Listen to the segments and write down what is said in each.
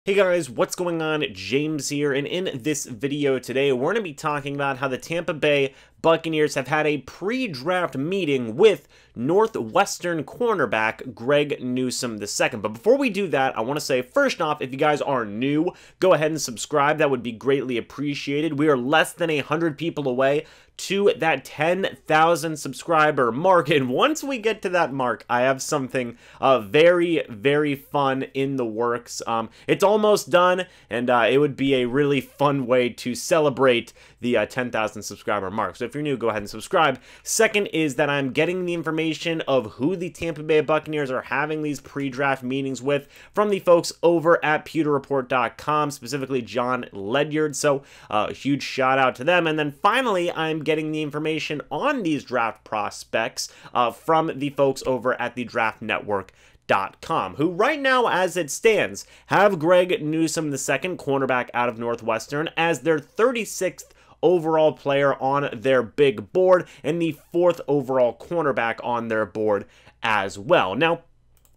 Hey guys, what's going on? James here, and in this video today, we're going to be talking about how the Tampa Bay Buccaneers have had a pre-draft meeting with Northwestern cornerback Greg Newsome II. But before we do that, I want to say, first off, if you guys are new, go ahead and subscribe. That would be greatly appreciated. We are less than 100 people away to that 10,000 subscriber mark, and once we get to that mark, I have something very, very fun in the works. It's almost done, and it would be a really fun way to celebrate the 10,000 subscriber mark. So if you're new, go ahead and subscribe. Second is that I'm getting the information of who the Tampa Bay Buccaneers are having these pre-draft meetings with from the folks over at pewterreport.com, specifically John Ledyard. So a huge shout out to them. And then finally, I'm getting the information on these draft prospects from the folks over at the Draft Network.com, who right now, as it stands, have Greg Newsome II, cornerback out of Northwestern, as their 36th overall player on their big board and the 4th overall cornerback on their board as well. Now,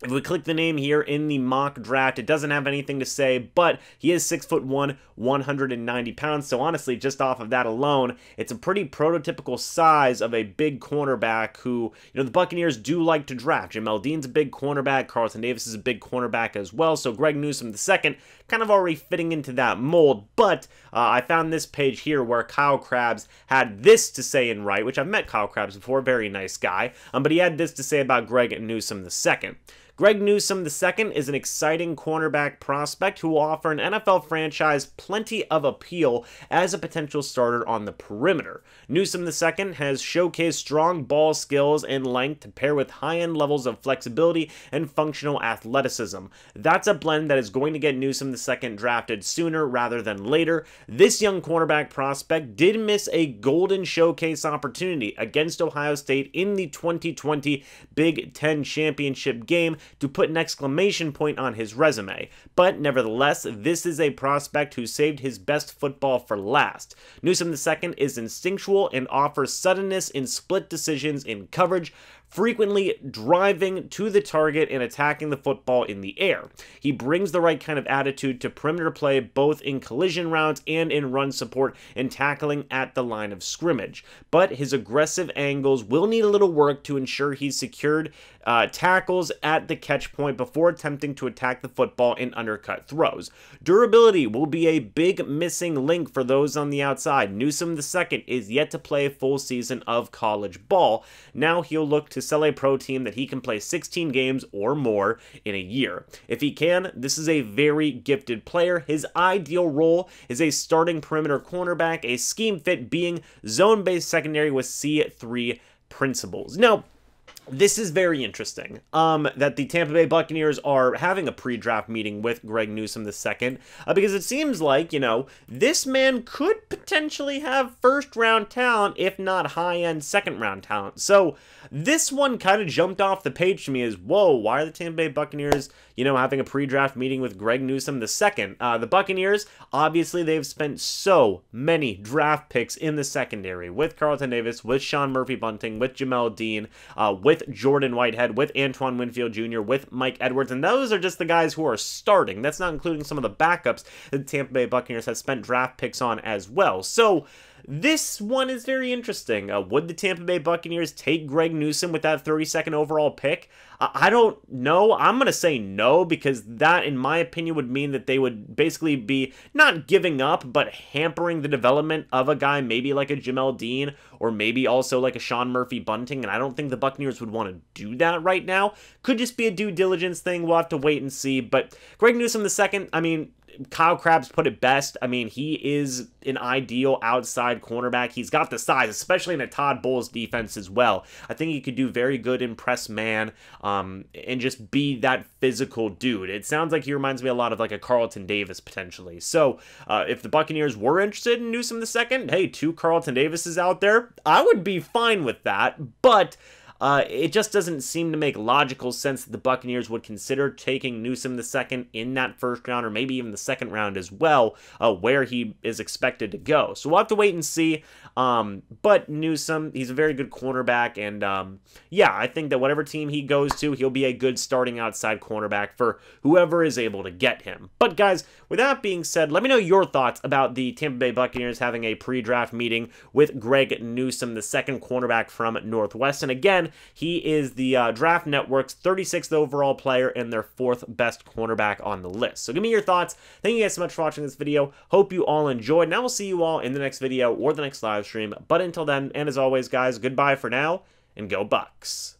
if we click the name here in the mock draft, it doesn't have anything to say, but he is 6'1", 190 pounds. So honestly, just off of that alone, it's a pretty prototypical size of a big cornerback who, the Buccaneers do like to draft. Jamel Dean's a big cornerback. Carlton Davis is a big cornerback as well. So Greg Newsome II kind of already fitting into that mold. But I found this page here where Kyle Krabs had this to say in right, which I've met Kyle Krabs before, very nice guy. But he had this to say about Greg Newsome II. Greg Newsome II is an exciting cornerback prospect who will offer an NFL franchise plenty of appeal as a potential starter on the perimeter. Newsome II has showcased strong ball skills and length to pair with high-end levels of flexibility and functional athleticism. That's a blend that is going to get Newsome II drafted sooner rather than later. This young cornerback prospect did miss a golden showcase opportunity against Ohio State in the 2020 Big Ten Championship game to put an exclamation point on his resume. But nevertheless, this is a prospect who saved his best football for last. Newsome II is instinctual and offers suddenness in split decisions in coverage, frequently driving to the target and attacking the football in the air. He brings the right kind of attitude to perimeter play, both in collision routes and in run support and tackling at the line of scrimmage. But his aggressive angles will need a little work to ensure he's secured tackles at the catch point before attempting to attack the football in undercut throws. Durability will be a big missing link for those on the outside. Newsome II is yet to play a full season of college ball. Now he'll look to sell a pro team that he can play 16 games or more in a year. If he can, this is a very gifted player. His ideal role is a starting perimeter cornerback, a scheme fit being zone-based secondary with C3 principles. Now, this is very interesting, that the Tampa Bay Buccaneers are having a pre-draft meeting with Greg Newsome II, because it seems like, this man could potentially have first-round talent, if not high-end second-round talent. So this one kind of jumped off the page to me as, whoa, why are the Tampa Bay Buccaneers, having a pre-draft meeting with Greg Newsome II? The Buccaneers, obviously, they've spent so many draft picks in the secondary with Carlton Davis, with Sean Murphy-Bunting, with Jamel Dean, with Jordan Whitehead, with Antoine Winfield Jr., with Mike Edwards, and those are just the guys who are starting. That's not including some of the backups that the Tampa Bay Buccaneers have spent draft picks on as well. So this one is very interesting. Would the Tampa Bay Buccaneers take Greg Newsome with that 32nd overall pick? I don't know. I'm going to say no, because that, in my opinion, would mean that they would basically be not giving up, but hampering the development of a guy maybe like a Jamel Dean or maybe also like a Sean Murphy-Bunting, and I don't think the Buccaneers would want to do that right now. Could just be a due diligence thing. We'll have to wait and see. But Greg Newsome II, I mean, Kyle Krabs put it best. I mean, he is an ideal outside cornerback. He's got the size, especially in a Todd Bowles defense as well. I think he could do very good in press man and just be that physical dude. It sounds like he reminds me a lot of like a Carlton Davis potentially. So if the Buccaneers were interested in Newsome II, hey, 2 Carlton Davises out there, I would be fine with that. But it just doesn't seem to make logical sense that the Buccaneers would consider taking Newsome the second in that first round, or maybe even the second round as well, where he is expected to go. So we'll have to wait and see. But Newsome, he's a very good cornerback, and yeah, I think that whatever team he goes to, he'll be a good starting outside cornerback for whoever is able to get him. But guys, with that being said, let me know your thoughts about the Tampa Bay Buccaneers having a pre-draft meeting with Greg Newsome, the second cornerback from Northwestern. Again, he is the Draft Network's 36th overall player and their 4th best cornerback on the list. So give me your thoughts. Thank you guys so much for watching this video. Hope you all enjoyed, and I will see you all in the next video or the next live stream. But until then, and as always, guys, goodbye for now, and go Bucs.